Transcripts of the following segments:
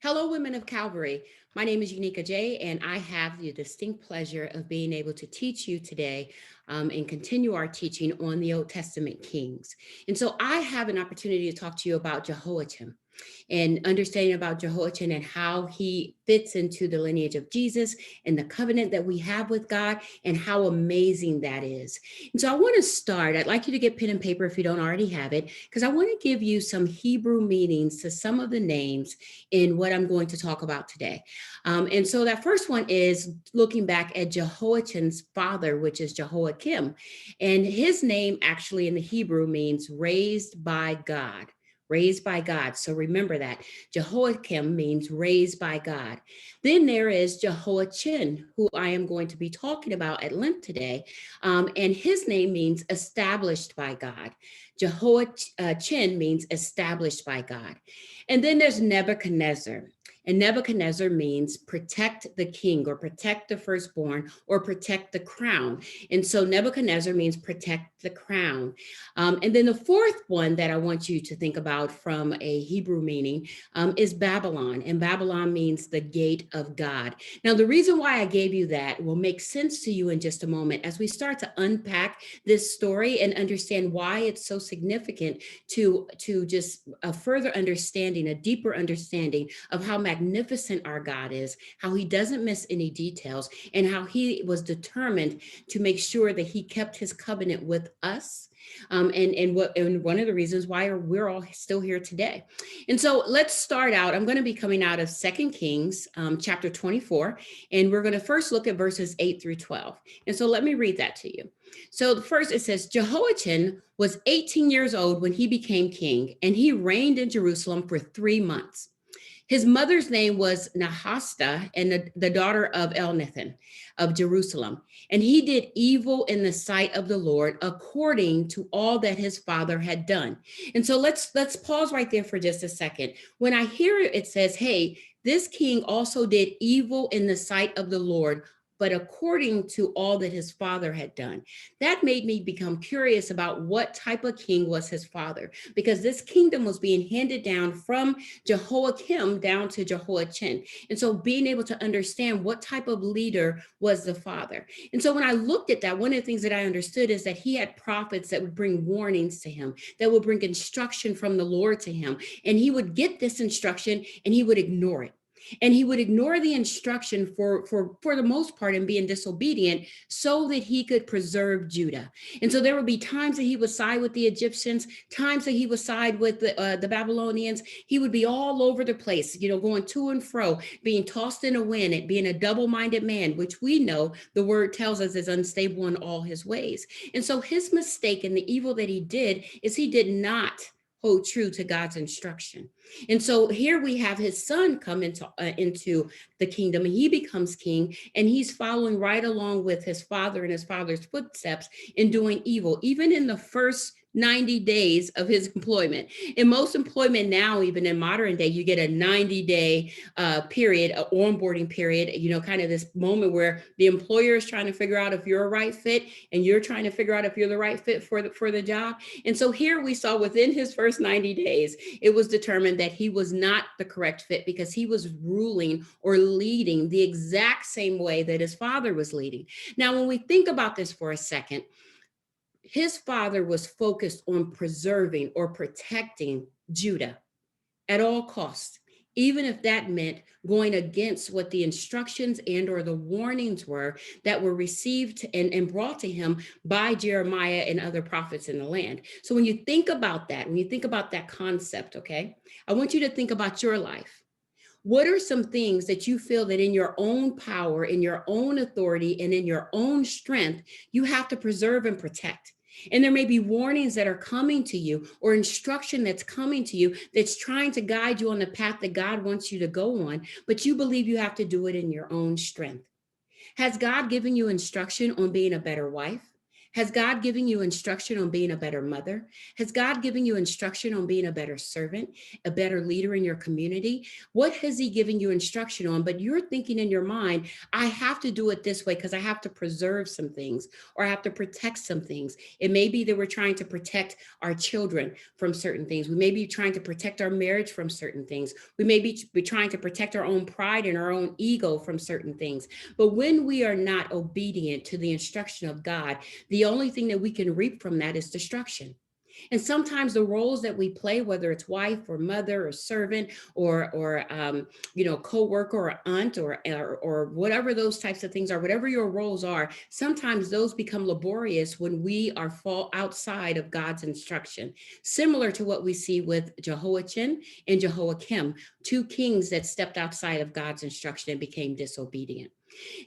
Hello, women of Calvary. My name is Unica J, and I have the distinct pleasure of being able to teach you today and continue our teaching on the Old Testament kings. And so I have an opportunity to talk to you about Jehoiachin and understanding about Jehoiachin and how he fits into the lineage of Jesus and the covenant that we have with God and how amazing that is. And so I want to start. I'd like you to get pen and paper if you don't already have it, because I want to give you some Hebrew meanings to some of the names in what I'm going to talk about today. And so that first one is looking back at Jehoiachin's father, which is Jehoiakim. And his name actually in the Hebrew means raised by God. Raised by God. So remember that. Jehoiakim means raised by God. Then there is Jehoiachin, who I am going to be talking about at length today. And his name means established by God. Jehoiachin means established by God. And then there's Nebuchadnezzar. And Nebuchadnezzar means protect the king or protect the firstborn or protect the crown. And so Nebuchadnezzar means protect the crown. And then the fourth one that I want you to think about from a Hebrew meaning is Babylon. And Babylon means the gate of God. Now, the reason why I gave you that will make sense to you in just a moment as we start to unpack this story and understand why it's so significant to just a further understanding, a deeper understanding of how magnificent our God is, how he doesn't miss any details, and how he was determined to make sure that he kept his covenant with us. And one of the reasons why we're all still here today. And so let's start out. I'm going to be coming out of Second Kings chapter 24, and we're going to first look at verses 8 through 12. And so let me read that to you. So the first, it says, Jehoiachin was 18 years old when he became king, and he reigned in Jerusalem for 3 months. His mother's name was Nahasta, and the daughter of Elnathan of Jerusalem. And he did evil in the sight of the Lord according to all that his father had done. And so let's pause right there for just a second. When I hear it says, hey, this king also did evil in the sight of the Lord, but according to all that his father had done. That made me become curious about what type of king was his father, because this kingdom was being handed down from Jehoiakim down to Jehoiachin. And so being able to understand what type of leader was the father. And so when I looked at that, one of the things that I understood is that he had prophets that would bring warnings to him, that would bring instruction from the Lord to him. And he would get this instruction and he would ignore it. And he would ignore the instruction for the most part and being disobedient so that he could preserve Judah. And so there would be times that he would side with the Egyptians, times that he would side with the Babylonians. He would be all over the place, going to and fro, being tossed in a wind, and being a double-minded man, which we know the word tells us is unstable in all his ways. And so his mistake and the evil that he did is he did not hold true to God's instruction. And so here we have his son come into the kingdom, and he becomes king, and he's following right along with his father and his father's footsteps in doing evil, even in the first 90 days of his employment. In most employment now, even in modern day, you get a 90-day period, an onboarding period, kind of this moment where the employer is trying to figure out if you're a right fit, and you're trying to figure out if you're the right fit for the job. And so here we saw within his first 90 days, it was determined that he was not the correct fit because he was ruling or leading the exact same way that his father was leading. Now, when we think about this for a second, his father was focused on preserving or protecting Judah at all costs, even if that meant going against what the instructions and or the warnings were that were received and brought to him by Jeremiah and other prophets in the land. So when you think about that, when you think about that concept, okay, I want you to think about your life. What are some things that you feel that in your own power, in your own authority, and in your own strength, you have to preserve and protect? And there may be warnings that are coming to you or instruction that's coming to you that's trying to guide you on the path that God wants you to go on, but you believe you have to do it in your own strength. Has God given you instruction on being a better wife? Has God given you instruction on being a better mother? Has God given you instruction on being a better servant, a better leader in your community? What has He given you instruction on? But you're thinking in your mind, I have to do it this way because I have to preserve some things or I have to protect some things. It may be that we're trying to protect our children from certain things. We may be trying to protect our marriage from certain things. We may be trying to protect our own pride and our own ego from certain things. But when we are not obedient to the instruction of God, the only thing that we can reap from that is destruction. And sometimes the roles that we play, whether it's wife or mother or servant or co-worker or aunt or whatever those types of things are, whatever your roles are, sometimes those become laborious when we are fall outside of God's instruction. Similar to what we see with Jehoiachin and Jehoiakim, two kings that stepped outside of God's instruction and became disobedient.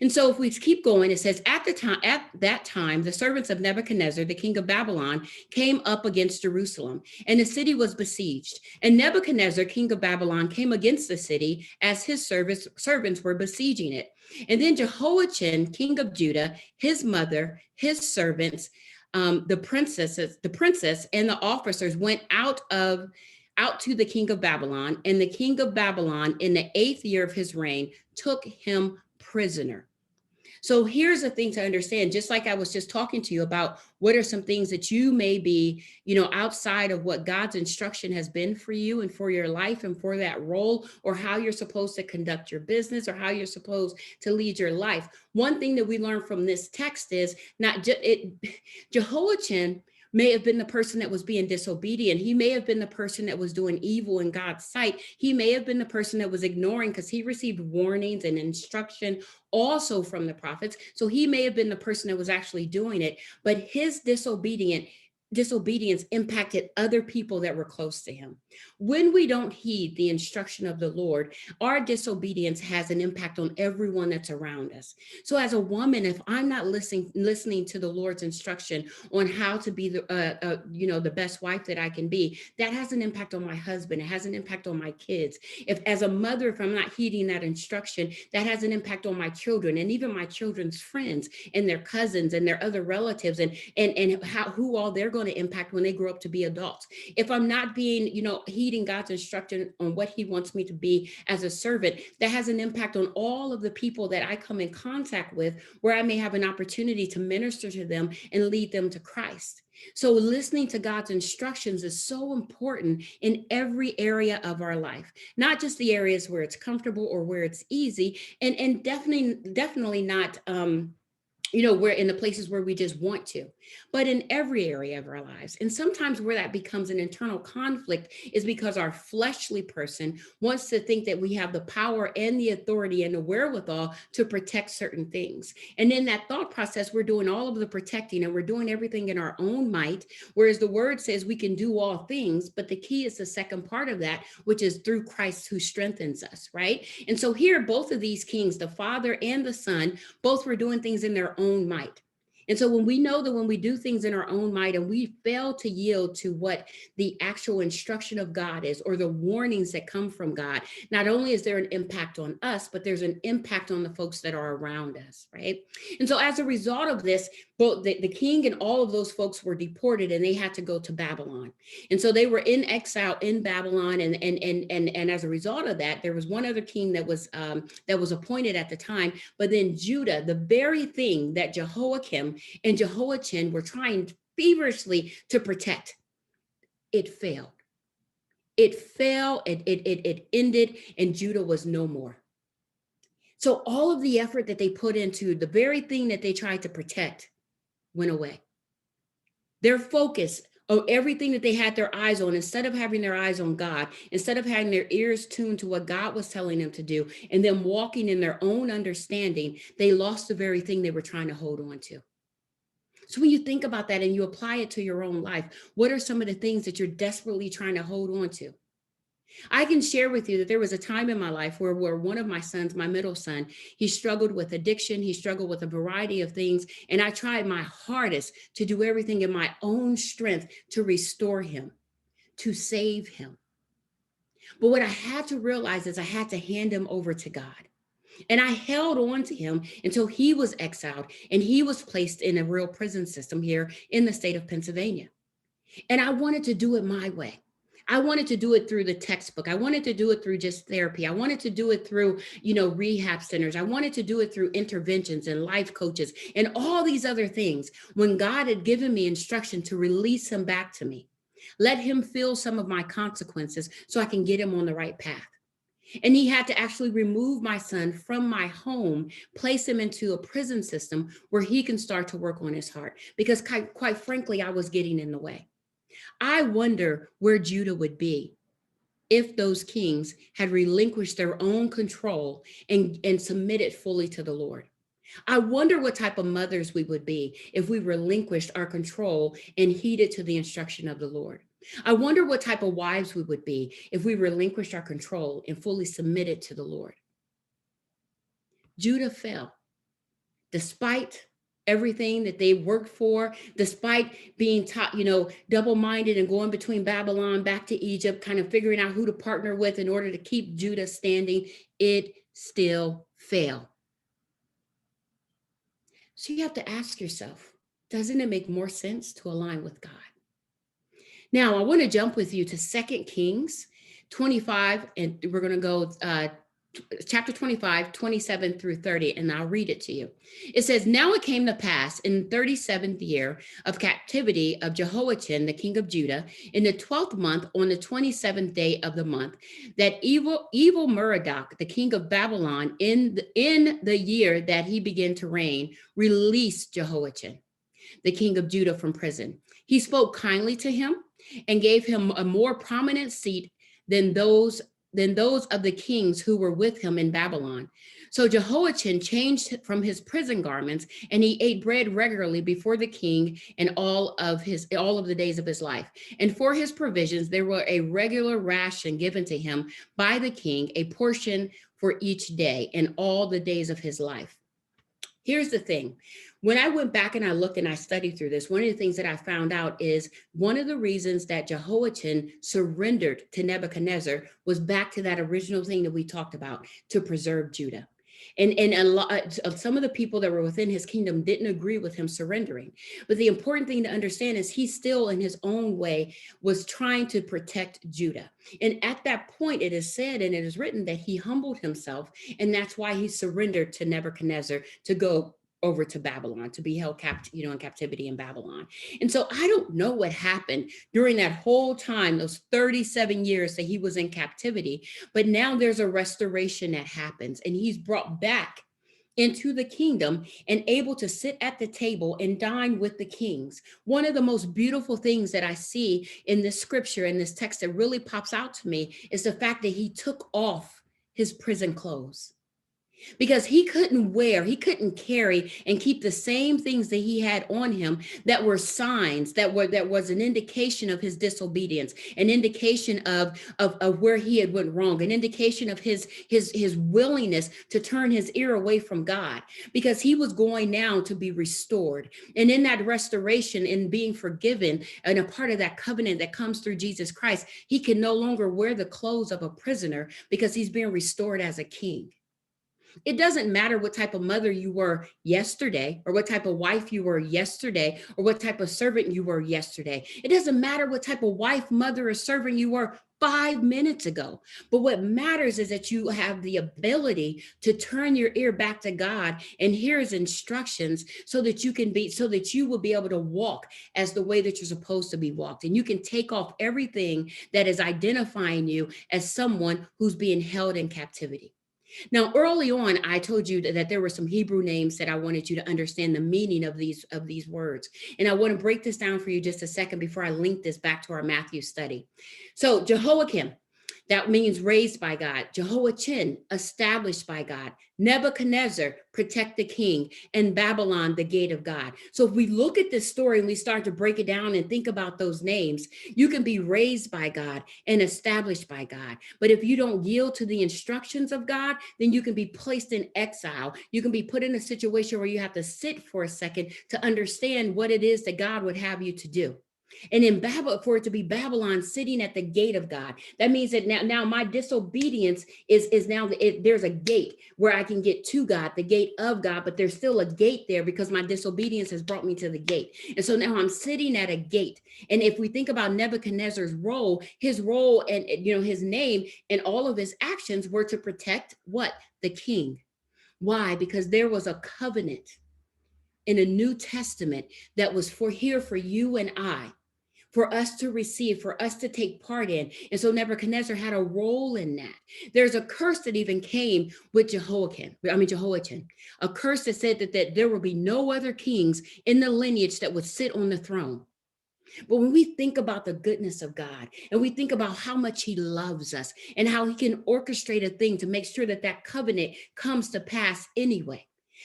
And so if we keep going, it says, at that time, the servants of Nebuchadnezzar, the king of Babylon, came up against Jerusalem, and the city was besieged. And Nebuchadnezzar, king of Babylon, came against the city as his servants were besieging it. And then Jehoiachin, king of Judah, his mother, his servants, the princess and the officers went out to the king of Babylon, and the king of Babylon, in the 8th year of his reign, took him prisoner. So here's the thing to understand, just like I was just talking to you about, what are some things that you may be, outside of what God's instruction has been for you and for your life and for that role, or how you're supposed to conduct your business or how you're supposed to lead your life. One thing that we learn from this text is Jehoiachin may have been the person that was being disobedient. He may have been the person that was doing evil in God's sight. He may have been the person that was ignoring, because he received warnings and instruction also from the prophets. So he may have been the person that was actually doing it, but his disobedience impacted other people that were close to him. When we don't heed the instruction of the Lord, our disobedience has an impact on everyone that's around us. So as a woman, if I'm not listening to the Lord's instruction on how to be the best wife that I can be, that has an impact on my husband. It has an impact on my kids. If as a mother, if I'm not heeding that instruction, that has an impact on my children and even my children's friends and their cousins and their other relatives, and who all they're going to impact when they grow up to be adults. If I'm not being, heeding God's instruction on what He wants me to be as a servant, that has an impact on all of the people that I come in contact with, where I may have an opportunity to minister to them and lead them to Christ. So listening to God's instructions is so important in every area of our life, not just the areas where it's comfortable or where it's easy, and definitely not we're in the places where we just want to, but in every area of our lives. And sometimes where that becomes an internal conflict is because our fleshly person wants to think that we have the power and the authority and the wherewithal to protect certain things. And in that thought process, we're doing all of the protecting and we're doing everything in our own might, whereas the word says we can do all things, but the key is the second part of that, which is through Christ who strengthens us, right? And so here, both of these kings, the father and the son, both were doing things in their own might. And so when we know that when we do things in our own might and we fail to yield to what the actual instruction of God is, or the warnings that come from God, not only is there an impact on us, but there's an impact on the folks that are around us, right? And so as a result of this, both the king and all of those folks were deported, and they had to go to Babylon. And so they were in exile in Babylon. And as a result of that, there was one other king that was appointed at the time. But then Judah, the very thing that Jehoiakim and Jehoiachin were trying feverishly to protect, it failed. It fell, it ended, and Judah was no more. So all of the effort that they put into the very thing that they tried to protect went away. Their focus of everything that they had their eyes on, instead of having their eyes on God, instead of having their ears tuned to what God was telling them to do, and then walking in their own understanding, they lost the very thing they were trying to hold on to. So when you think about that and you apply it to your own life, what are some of the things that you're desperately trying to hold on to? I can share with you that there was a time in my life where one of my sons, my middle son, he struggled with addiction. He struggled with a variety of things. And I tried my hardest to do everything in my own strength to restore him, to save him. But what I had to realize is I had to hand him over to God. And I held on to him until he was exiled and he was placed in a real prison system here in the state of Pennsylvania. And I wanted to do it my way. I wanted to do it through the textbook. I wanted to do it through just therapy. I wanted to do it through, rehab centers. I wanted to do it through interventions and life coaches and all these other things when God had given me instruction to release him back to me. Let him feel some of my consequences so I can get him on the right path. And he had to actually remove my son from my home, place him into a prison system where he can start to work on his heart. Because quite frankly, I was getting in the way. I wonder where Judah would be if those kings had relinquished their own control and submitted fully to the Lord. I wonder what type of mothers we would be if we relinquished our control and heeded to the instruction of the Lord. I wonder what type of wives we would be if we relinquished our control and fully submitted to the Lord. Judah fell despite everything that they worked for, despite being taught, double-minded and going between Babylon back to Egypt, kind of figuring out who to partner with in order to keep Judah standing, it still failed. So you have to ask yourself, doesn't it make more sense to align with God? Now, I want to jump with you to 2 Kings 25, and we're going to go chapter 25, 27 through 30, and I'll read it to you. It says, now it came to pass in the 37th year of captivity of Jehoiachin, the king of Judah, in the 12th month, on the 27th day of the month, that evil Merodach, the king of Babylon, in the year that he began to reign, released Jehoiachin, the king of Judah, from prison. He spoke kindly to him and gave him a more prominent seat than those of the kings who were with him in Babylon. So Jehoiachin changed from his prison garments, and he ate bread regularly before the king and all of the days of his life. And for his provisions, there were a regular ration given to him by the king, a portion for each day and all the days of his life. Here's the thing. When I went back and I looked and I studied through this, one of the things that I found out is one of the reasons that Jehoiachin surrendered to Nebuchadnezzar was back to that original thing that we talked about, to preserve Judah. And a lot of some of the people that were within his kingdom didn't agree with him surrendering. But the important thing to understand is he still, in his own way, was trying to protect Judah. And at that point, it is said and it is written that he humbled himself. And that's why he surrendered to Nebuchadnezzar to go over to Babylon, to be held in captivity in Babylon. And so I don't know what happened during that whole time, those 37 years that he was in captivity, but now there's a restoration that happens and he's brought back into the kingdom and able to sit at the table and dine with the kings. One of the most beautiful things that I see in this scripture, in this text, that really pops out to me is the fact that he took off his prison clothes. Because he couldn't carry and keep the same things that he had on him that were signs, that was an indication of his disobedience, an indication of where he had went wrong, an indication of his willingness to turn his ear away from God, because he was going now to be restored. And in that restoration, in being forgiven, and a part of that covenant that comes through Jesus Christ, he can no longer wear the clothes of a prisoner because he's being restored as a king. It doesn't matter what type of mother you were yesterday, or what type of wife you were yesterday, or what type of servant you were yesterday. It doesn't matter what type of wife, mother, or servant you were 5 minutes ago. But what matters is that you have the ability to turn your ear back to God and hear his instructions so that you will be able to walk as the way that you're supposed to be walked. And you can take off everything that is identifying you as someone who's being held in captivity. Now, early on, I told you that there were some Hebrew names that I wanted you to understand the meaning of these words. And I want to break this down for you just a second before I link this back to our Matthew study. So Jehoiakim, that means raised by God. Jehoiachin, established by God. Nebuchadnezzar, protect the king. And Babylon, the gate of God. So if we look at this story and we start to break it down and think about those names, you can be raised by God and established by God. But if you don't yield to the instructions of God, then you can be placed in exile. You can be put in a situation where you have to sit for a second to understand what it is that God would have you to do. And in Babel, for it to be Babylon sitting at the gate of God, that means that now my disobedience is now there's a gate where I can get to God, the gate of God, but there's still a gate there because my disobedience has brought me to the gate. And so now I'm sitting at a gate. And if we think about Nebuchadnezzar's role, his role and his name and all of his actions were to protect what? The king. Why? Because there was a covenant in a New Testament that was for you and I, for us to receive, for us to take part in. And so Nebuchadnezzar had a role in that. There's a curse that even came with Jehoiachin, a curse that said that there will be no other kings in the lineage that would sit on the throne. But when we think about the goodness of God and we think about how much he loves us and how he can orchestrate a thing to make sure that that covenant comes to pass anyway,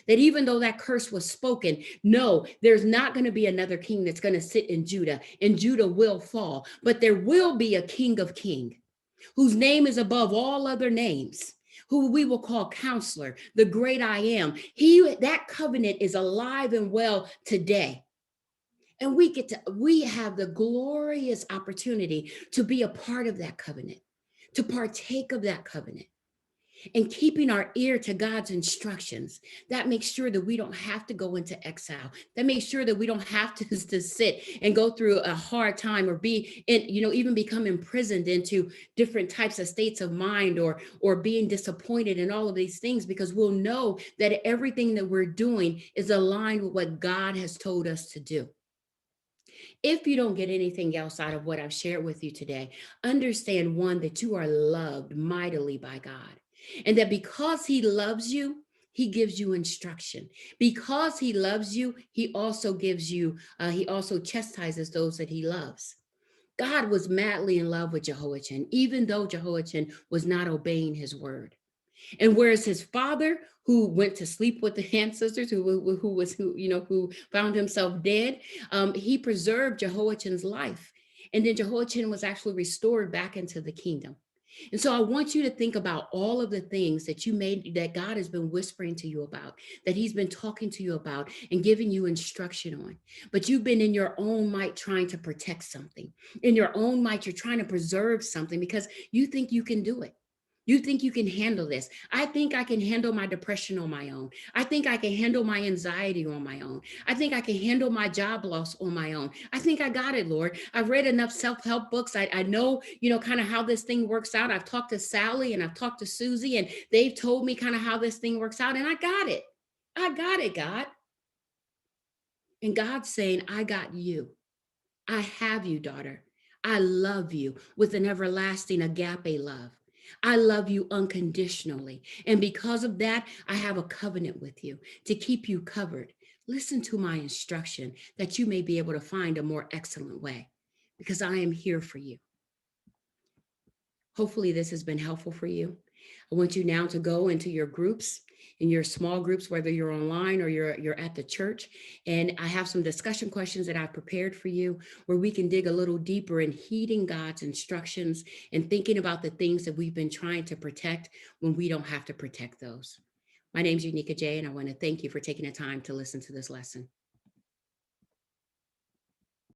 that even though that curse was spoken, no, there's not going to be another king that's going to sit in Judah, and Judah will fall, but there will be a king of kings whose name is above all other names, who we will call counselor, the great I am. That covenant is alive and well today. And we have the glorious opportunity to be a part of that covenant, to partake of that covenant, and keeping our ear to God's instructions. That makes sure that we don't have to go into exile. That makes sure that we don't have to sit and go through a hard time or be in, even become imprisoned into different types of states of mind or being disappointed in all of these things, because we'll know that everything that we're doing is aligned with what God has told us to do. If you don't get anything else out of what I've shared with you today, understand one, that you are loved mightily by God. And that because he loves you, he gives you instruction. Because he loves you, he also chastises those that he loves. God was madly in love with Jehoiachin, even though Jehoiachin was not obeying his word. And whereas his father, who went to sleep with the ancestors, who found himself dead, he preserved Jehoiachin's life, and then Jehoiachin was actually restored back into the kingdom. And so I want you to think about all of the things that God has been whispering to you about, that he's been talking to you about and giving you instruction on. But you've been in your own might trying to protect something. In your own might, you're trying to preserve something because you think you can do it. You think you can handle this. I think I can handle my depression on my own. I think I can handle my anxiety on my own. I think I can handle my job loss on my own. I think I got it, Lord. I've read enough self-help books. I know, kind of how this thing works out. I've talked to Sally and I've talked to Susie, and they've told me kind of how this thing works out. And I got it. I got it, God. And God's saying, I got you. I have you, daughter. I love you with an everlasting agape love. I love you unconditionally. And because of that, I have a covenant with you to keep you covered. Listen to my instruction that you may be able to find a more excellent way, because I am here for you. Hopefully this has been helpful for you. I want you now to go into your groups, in your small groups, whether you're online or you're at the church. And I have some discussion questions that I've prepared for you where we can dig a little deeper in heeding God's instructions and thinking about the things that we've been trying to protect when we don't have to protect those. My name is Unica J, and I want to thank you for taking the time to listen to this lesson.